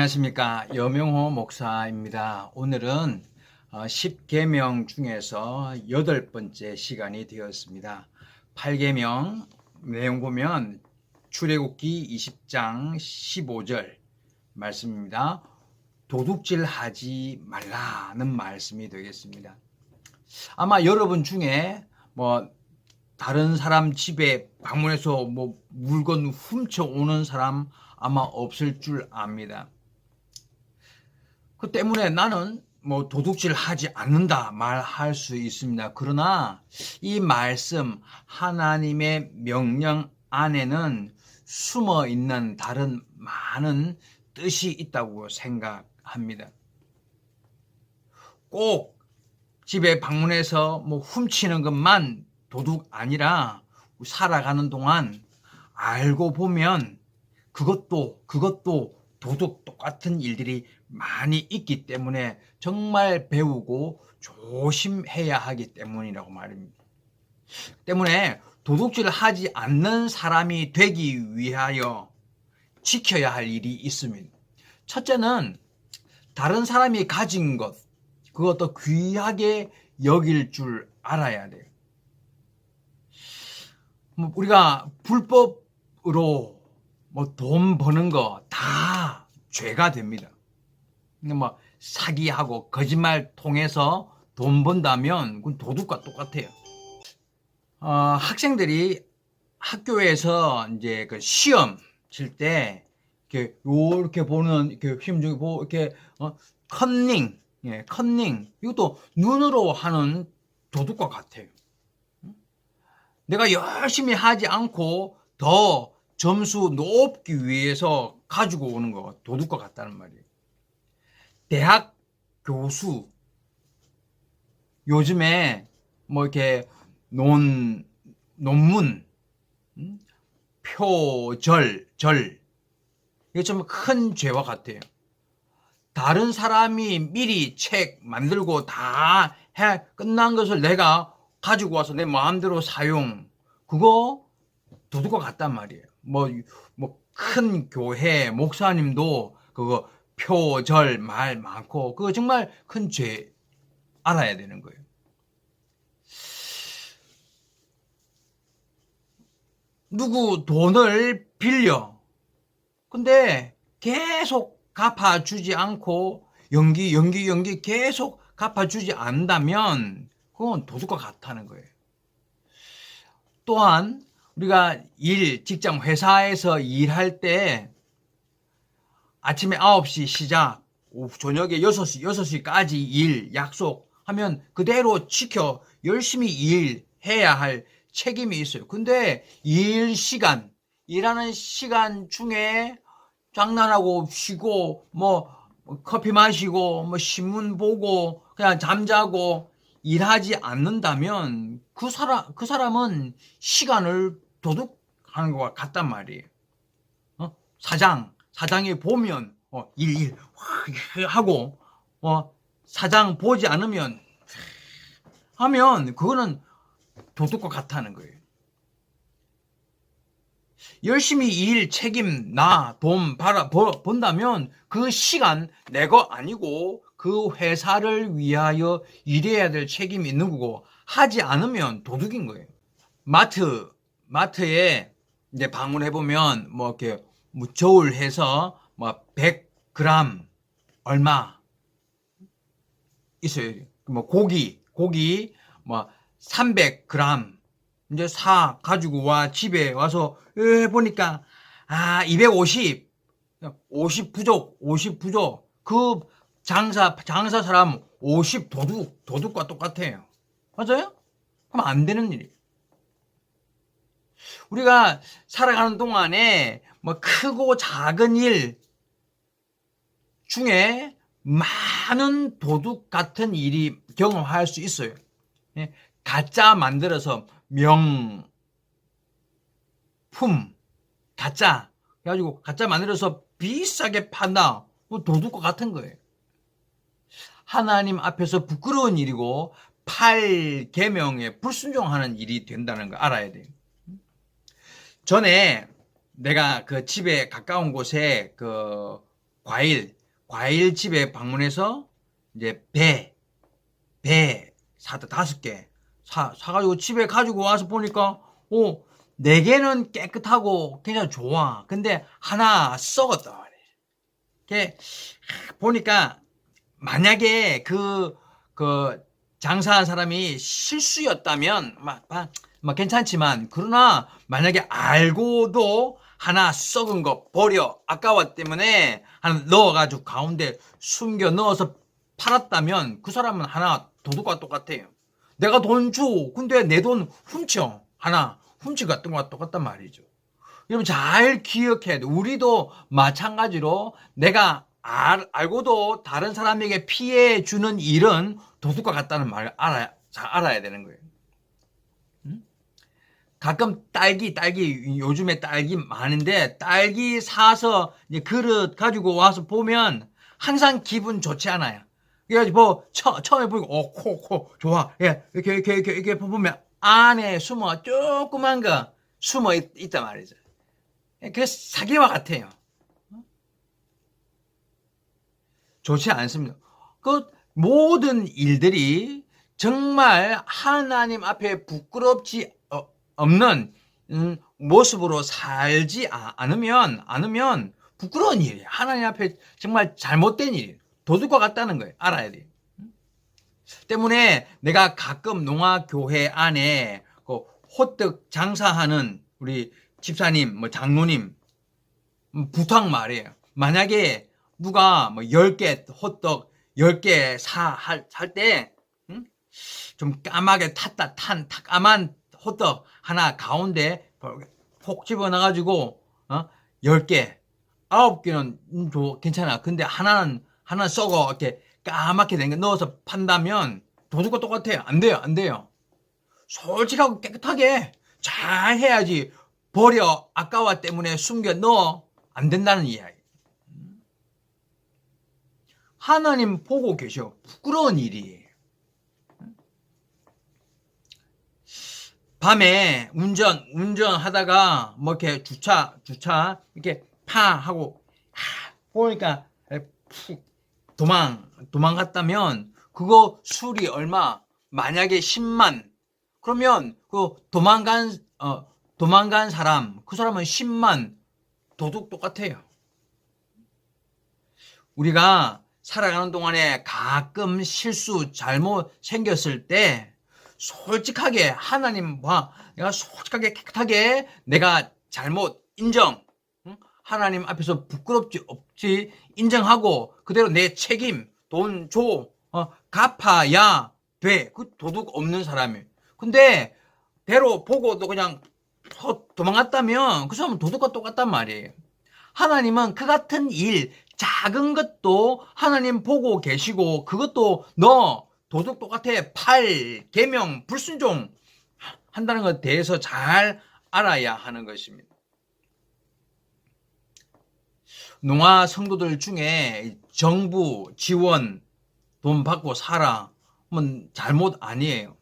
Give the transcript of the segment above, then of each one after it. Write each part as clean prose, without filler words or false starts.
안녕하십니까. 여명호 목사입니다. 오늘은 10계명 중에서 8번째 시간이 되었습니다. 8계명 내용 보면 출애굽기 20장 15절 말씀입니다. 도둑질 하지 말라는 말씀이 되겠습니다. 아마 여러분 중에 다른 사람 집에 방문해서 물건 훔쳐오는 사람 아마 없을 줄 압니다. 그 때문에 나는 도둑질 하지 않는다 말할 수 있습니다. 그러나 이 말씀 하나님의 명령 안에는 숨어 있는 다른 많은 뜻이 있다고 생각합니다. 꼭 집에 방문해서 훔치는 것만 도둑 아니라 살아가는 동안 알고 보면 그것도 도둑 똑같은 일들이 많이 있기 때문에 정말 배우고 조심해야 하기 때문이라고 말입니다. 때문에 도둑질을 하지 않는 사람이 되기 위하여 지켜야 할 일이 있습니다. 첫째는 다른 사람이 가진 것, 그것도 귀하게 여길 줄 알아야 돼요. 우리가 불법으로 돈 버는 거 다 죄가 됩니다. 사기하고 거짓말 통해서 돈 번다면 그건 도둑과 똑같아요. 학생들이 학교에서 이제 그 시험 칠 때 이렇게 보는 이렇게 힘주고 보고 이렇게 컨닝, 컨닝 이것도 눈으로 하는 도둑과 같아요. 내가 열심히 하지 않고 더 점수 높기 위해서 가지고 오는 거 도둑과 같다는 말이에요. 대학 교수 요즘에 이렇게 논문 표절 이게 좀 큰 죄와 같아요. 다른 사람이 미리 책 만들고 다 끝난 것을 내가 가지고 와서 내 마음대로 사용, 그거 도둑과 같단 말이에요. 큰 교회 목사님도 그거 표절 말 많고 그거 정말 큰 죄 알아야 되는 거예요. 누구 돈을 빌려. 근데 계속 갚아주지 않고 연기 계속 갚아주지 않는다면 그건 도둑과 같다는 거예요. 또한 우리가 직장 회사에서 일할 때 아침에 9시 시작, 저녁에 6시까지 일 약속하면 그대로 지켜 열심히 일해야 할 책임이 있어요. 근데 일하는 시간 중에 장난하고 쉬고 커피 마시고 신문 보고 그냥 잠자고 일하지 않는다면 그 사람은 시간을 도둑하는 것과 같단 말이에요. 사장이 보면 일 하고 사장 보지 않으면 하면 그거는 도둑과 같다는 거예요. 열심히 일 책임 돈 번다면 그 시간 내 거 아니고 그 회사를 위하여 일해야 될 책임이 있는 거고 하지 않으면 도둑인 거예요. 마트에 이제 방문해 보면 이렇게 저울 해서 100g 얼마 있어요. 고기 300g 이제 사 가지고 집에 와서 보니까 250 부족 그 장사 사람 50 도둑과 똑같아요. 맞아요? 그럼 안 되는 일이에요. 우리가 살아가는 동안에 크고 작은 일 중에 많은 도둑 같은 일이 경험할 수 있어요. 가짜 만들어서 명품 가짜 그래가지고 가짜 만들어서 비싸게 판다. 도둑과 같은 거예요. 하나님 앞에서 부끄러운 일이고 8계명에 불순종하는 일이 된다는 거 알아야 돼요. 전에 내가 그 집에 가까운 곳에 그 과일 집에 방문해서 이제 배 사다 5개 사가지고 집에 가지고 와서 보니까 4개는 깨끗하고 굉장히 좋아. 근데 하나 썩었다 말이야. 이게 보니까 만약에 그 장사한 사람이 실수였다면 막 괜찮지만, 그러나 만약에 알고도 하나 썩은 거 버려 아까워 때문에 하나 넣어가지고 가운데 숨겨 넣어서 팔았다면 그 사람은 하나 도둑과 똑같아요. 내가 돈 줘. 근데 내 돈 훔쳐. 하나 훔치갔던 것과 똑같단 말이죠. 여러분 잘 기억해야 돼. 우리도 마찬가지로 내가 알고도 다른 사람에게 피해 주는 일은 도둑과 같다는 말을 잘 알아야 되는 거예요. 가끔 딸기 요즘에 딸기 많은데 딸기 사서 이제 그릇 가지고 와서 보면 항상 기분 좋지 않아요. 그래가지고 뭐 처음에 보이고 코 좋아. 예, 이렇게 보면 안에 조그만 거 숨어 있단 말이죠. 그래서 사기와 같아요. 좋지 않습니다. 그 모든 일들이 정말 하나님 앞에 부끄럽지 없는 모습으로 살지 않으면 부끄러운 일이에요. 하나님 앞에 정말 잘못된 일이에요. 도둑과 같다는 거예요. 알아야 돼요. 때문에 내가 가끔 농화교회 안에 그 호떡 장사하는 우리 집사님, 장로님 부탁 말이에요. 만약에 누가 10개 호떡 10개 살 때 좀 까맣게 탄 까만 호떡 하나 가운데 폭 집어넣어가지고 10개 9개는 괜찮아. 근데 하나는 썩어 이렇게 까맣게 된 거 넣어서 판다면 도둑과 똑같아요. 안 돼요. 솔직하고 깨끗하게 잘 해야지. 버려 아까워 때문에 숨겨 넣어 안 된다는 이야기. 하나님 보고 계셔. 부끄러운 일이에요. 밤에 운전하다가 뭐 이렇게 주차 이렇게 파 하고 보니까 푹 도망갔다면 그거 수리 얼마? 만약에 10만. 그러면 그 도망간 사람, 그 사람은 10만. 도둑 똑같아요. 우리가 살아가는 동안에 가끔 실수 잘못 생겼을 때 솔직하게 하나님과 내가 솔직하게 깨끗하게 내가 잘못 인정, 하나님 앞에서 부끄럽지 없지 인정하고 그대로 내 책임 돈 줘, 갚아야 돼. 그 도둑 없는 사람이에요. 근데 대로 보고도 그냥 도망갔다면 그 사람은 도둑과 똑같단 말이에요. 하나님은 그 같은 일 작은 것도 하나님 보고 계시고 그것도 너 도둑 똑같아 8계명 불순종 한다는 것에 대해서 잘 알아야 하는 것입니다. 농화 성도들 중에 정부 지원 돈 받고 살아 잘못 아니에요.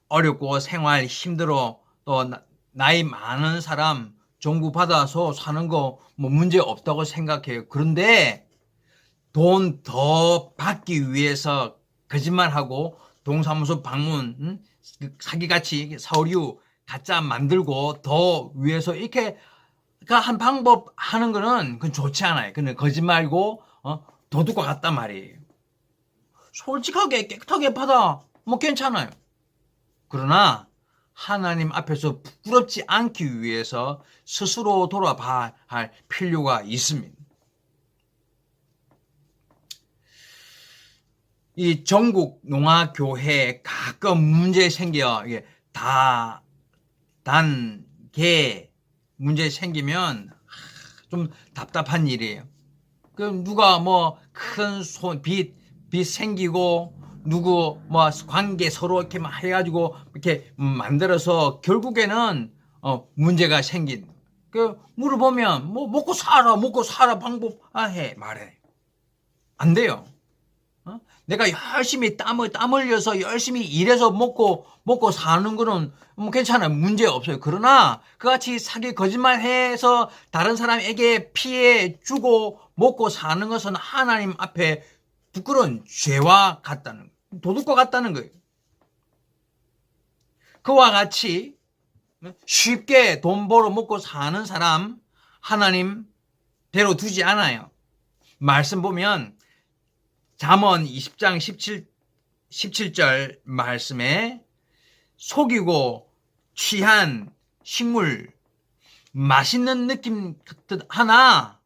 어렵고 생활 힘들어 또 나이 많은 사람 정부 받아서 사는 거 문제 없다고 생각해요. 그런데 돈 더 받기 위해서 거짓말하고 동사무소 방문, 사기같이 서류 가짜 만들고 더 위해서 이렇게 한 방법 하는 거는 그건 좋지 않아요. 근데 거짓말고 도둑과 같단 말이에요. 솔직하게 깨끗하게 받아 괜찮아요. 그러나 하나님 앞에서 부끄럽지 않기 위해서 스스로 돌아봐야 할 필요가 있습니다. 이 전국 농화교회에 가끔 문제 생겨 단계 문제 생기면 좀 답답한 일이에요. 그럼 누가 큰 빚 생기고 누구 관계 서로 이렇게 해가지고 이렇게 만들어서 결국에는 문제가 생긴. 그 물어보면 먹고 살아 방법 말해 안 돼요. 내가 열심히 땀 흘려서 열심히 일해서 먹고 사는 거는 뭐 괜찮아요. 문제 없어요. 그러나 그같이 사기 거짓말해서 다른 사람에게 피해 주고 먹고 사는 것은 하나님 앞에 부끄러운 죄와 같다는 거예요. 도둑과 같다는 거예요. 그와 같이 쉽게 돈 벌어 먹고 사는 사람 하나님 대로 두지 않아요. 말씀 보면 잠언 20장 17절 말씀에 속이고 취한 식물 맛있는 느낌 하나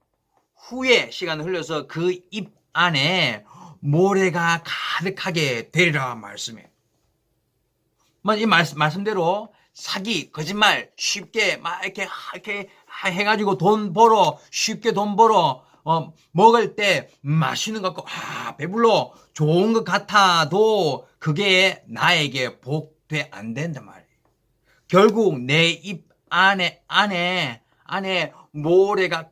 후에 시간을 흘려서 그 입 안에 모래가 가득하게 되리라 말씀이에요. 이 말씀대로 사기, 거짓말 쉽게 막 이렇게 해가지고 쉽게 돈 벌어 먹을 때 맛있는 것 같고 배불러 좋은 것 같아도 그게 나에게 복돼 안 된단 말이에요. 결국 내 입 안에 모래가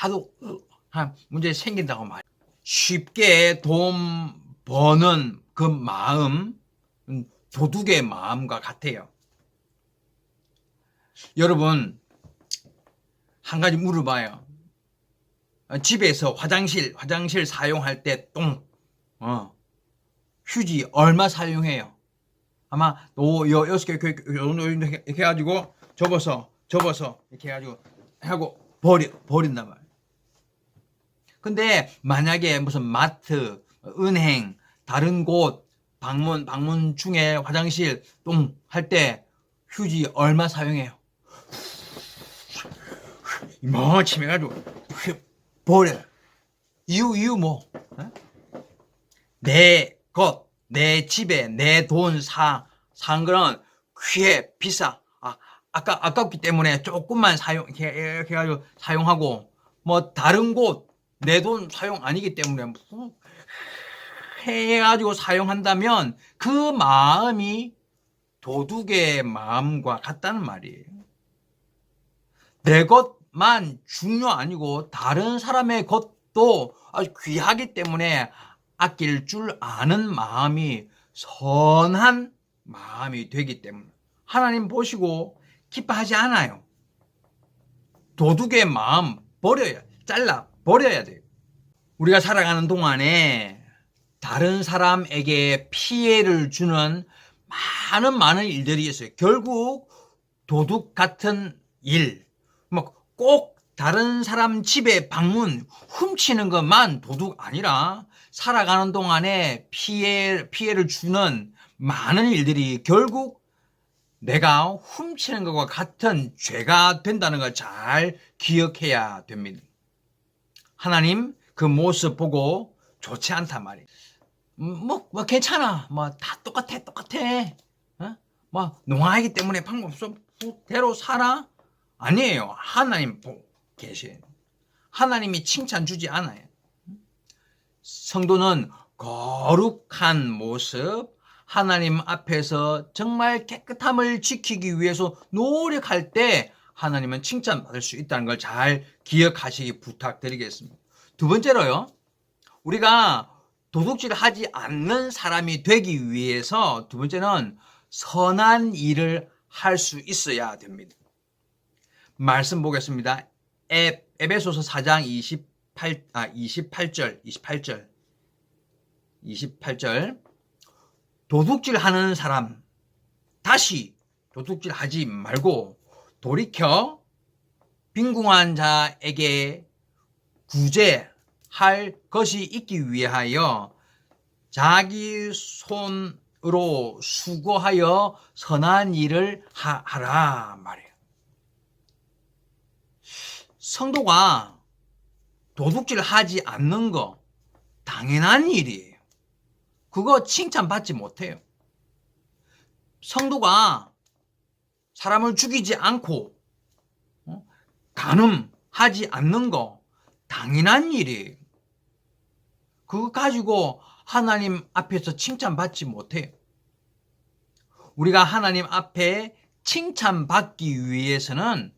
가득한 문제 생긴다고 말이에요. 쉽게 돈 버는 그 마음 도둑의 마음과 같아요. 여러분 한 가지 물어봐요. 집에서 화장실 사용할 때 휴지 얼마 사용해요? 아마 여섯 개 이렇게 해가지고 접어서 이렇게 해가지고 하고 버린단 말이에요. 근데 만약에 무슨 마트, 은행, 다른 곳 방문 중에 화장실 할 때 휴지 얼마 사용해요? 이만큼 해가지고 버려. 이유 뭐? 내 집에 내 돈 산 거는 귀해 비싸. 아깝기 때문에 조금만 이렇게 해가지고 사용하고 뭐 다른 곳 내 돈 사용 아니기 때문에 해가지고 사용한다면 그 마음이 도둑의 마음과 같다는 말이에요. 내 것만 중요 아니고 다른 사람의 것도 아주 귀하기 때문에 아낄 줄 아는 마음이 선한 마음이 되기 때문에 하나님 보시고 기뻐하지 않아요. 도둑의 마음 잘라 버려야 돼요. 우리가 살아가는 동안에 다른 사람에게 피해를 주는 많은 일들이 있어요. 결국 도둑 같은 일, 꼭 다른 사람 집에 방문 훔치는 것만 도둑 아니라 살아가는 동안에 피해를 주는 많은 일들이 결국 내가 훔치는 것과 같은 죄가 된다는 걸 잘 기억해야 됩니다. 하나님 그 모습 보고 좋지 않단 말이에요. 괜찮아. 다 똑같아. 농아이기 때문에 방법 없어. 대로 살아. 아니에요. 하나님 보고 계세요. 하나님이 칭찬 주지 않아요. 성도는 거룩한 모습, 하나님 앞에서 정말 깨끗함을 지키기 위해서 노력할 때 하나님은 칭찬받을 수 있다는 걸 잘 기억하시기 부탁드리겠습니다. 두 번째로요. 우리가 도둑질 하지 않는 사람이 되기 위해서 두 번째는 선한 일을 할 수 있어야 됩니다. 말씀 보겠습니다. 에베소서 4장 28절 도둑질 하는 사람 다시 도둑질 하지 말고 돌이켜 빈궁한 자에게 구제할 것이 있기 위하여 자기 손으로 수고하여 선한 일을 하라 말이에요. 성도가 도둑질 하지 않는 거 당연한 일이에요. 그거 칭찬받지 못해요. 성도가 사람을 죽이지 않고 간음하지 않는 거 당연한 일이에요. 그거 가지고 하나님 앞에서 칭찬받지 못해요. 우리가 하나님 앞에 칭찬받기 위해서는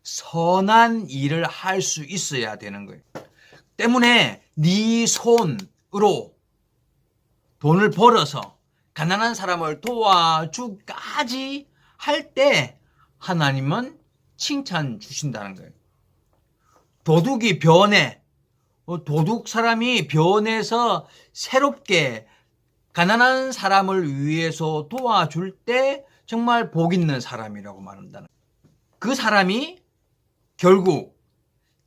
선한 일을 할 수 있어야 되는 거예요. 때문에 네 손, 돈을 벌어서 가난한 사람을 도와주까지 할 때 하나님은 칭찬 주신다는 거예요. 도둑이 변해, 도둑 사람이 변해서 새롭게 가난한 사람을 위해서 도와줄 때 정말 복 있는 사람이라고 말한다는 거예요. 그 사람이 결국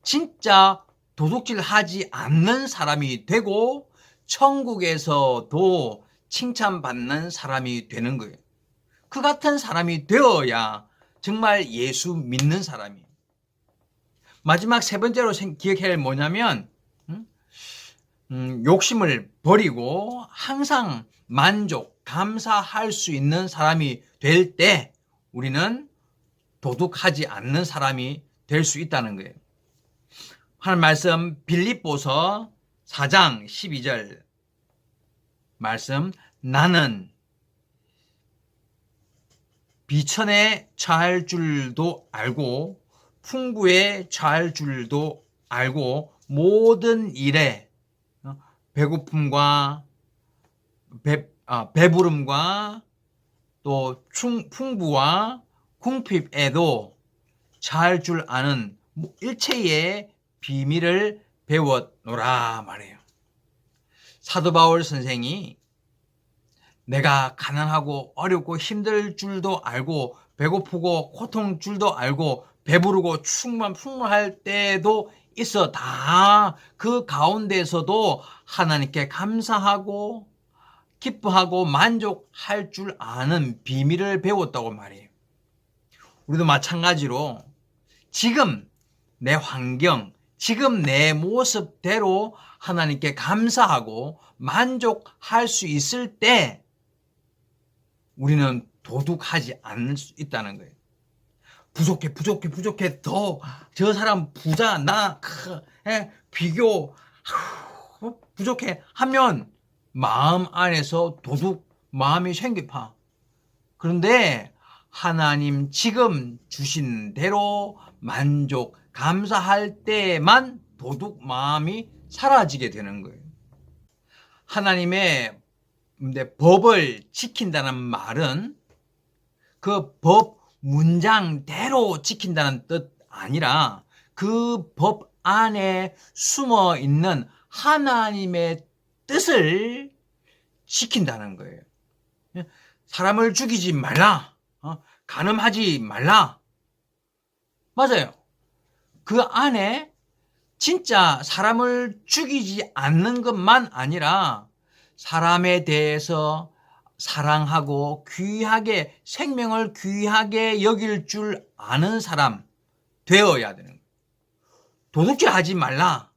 진짜 도둑질 하지 않는 사람이 되고 천국에서도 칭찬받는 사람이 되는 거예요. 그 같은 사람이 되어야 정말 예수 믿는 사람이에요. 마지막 세 번째로 기억해야 할 뭐냐면 욕심을 버리고 항상 만족, 감사할 수 있는 사람이 될 때 우리는 도둑하지 않는 사람이 될 수 있다는 거예요. 하나님 말씀 빌립보서 4장 12절 말씀, 나는 비천에 처할 줄도 알고 풍부에 처할 줄도 알고 모든 일에 배고픔과 배부름과 또 풍부와 궁핍에도 처할 줄 아는 일체의 비밀을 배웠노라 말해요. 사도 바울 선생이 내가 가난하고 어렵고 힘들 줄도 알고 배고프고 고통 줄도 알고 배부르고 풍만할 때도 있어. 다 그 가운데서도 하나님께 감사하고 기뻐하고 만족할 줄 아는 비밀을 배웠다고 말해요. 우리도 마찬가지로 지금 내 환경, 지금 내 모습대로 하나님께 감사하고 만족할 수 있을 때 우리는 도둑하지 않을 수 있다는 거예요. 부족해 더 저 사람 부자 나 비교 부족해 하면 마음 안에서 도둑 마음이 생기파. 그런데 하나님 지금 주신 대로 만족 감사할 때만 도둑 마음이 사라지게 되는 거예요. 하나님의 법을 지킨다는 말은 그 법 문장대로 지킨다는 뜻 아니라 그 법 안에 숨어 있는 하나님의 뜻을 지킨다는 거예요. 사람을 죽이지 말라. 간음하지 말라. 맞아요. 그 안에 진짜 사람을 죽이지 않는 것만 아니라 사람에 대해서 사랑하고 귀하게 생명을 귀하게 여길 줄 아는 사람 되어야 되는 거예요. 도둑질 하지 말라.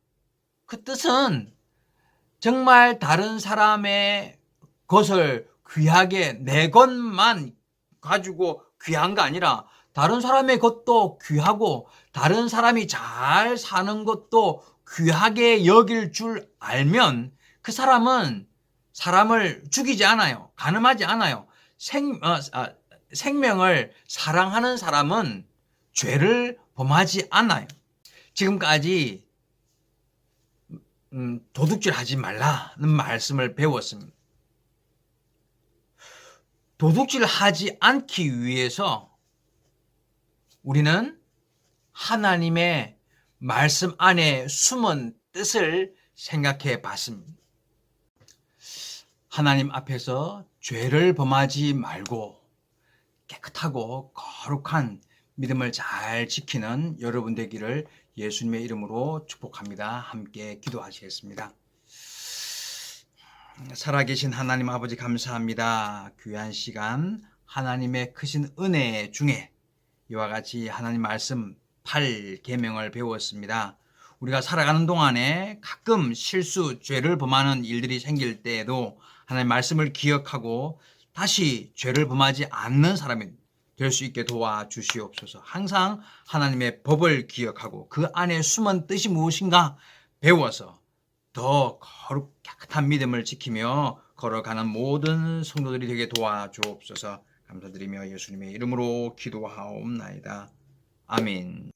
그 뜻은 정말 다른 사람의 것을 귀하게 내 것만 가지고 귀한 거 아니라 다른 사람의 것도 귀하고 다른 사람이 잘 사는 것도 귀하게 여길 줄 알면 그 사람은 사람을 죽이지 않아요. 간음하지 않아요. 생명을 사랑하는 사람은 죄를 범하지 않아요. 지금까지 도둑질 하지 말라는 말씀을 배웠습니다. 도둑질 하지 않기 위해서 우리는 하나님의 말씀 안에 숨은 뜻을 생각해 봤습니다. 하나님 앞에서 죄를 범하지 말고 깨끗하고 거룩한 믿음을 잘 지키는 여러분 되기를 예수님의 이름으로 축복합니다. 함께 기도하시겠습니다. 살아계신 하나님 아버지 감사합니다. 귀한 시간 하나님의 크신 은혜 중에 이와 같이 하나님 말씀 8계명을 배웠습니다. 우리가 살아가는 동안에 가끔 실수, 죄를 범하는 일들이 생길 때에도 하나님 말씀을 기억하고 다시 죄를 범하지 않는 사람이 될 수 있게 도와주시옵소서. 항상 하나님의 법을 기억하고 그 안에 숨은 뜻이 무엇인가 배워서 더 거룩 깨끗한 믿음을 지키며 걸어가는 모든 성도들이 되게 도와주옵소서. 감사드리며 예수님의 이름으로 기도하옵나이다. 아멘.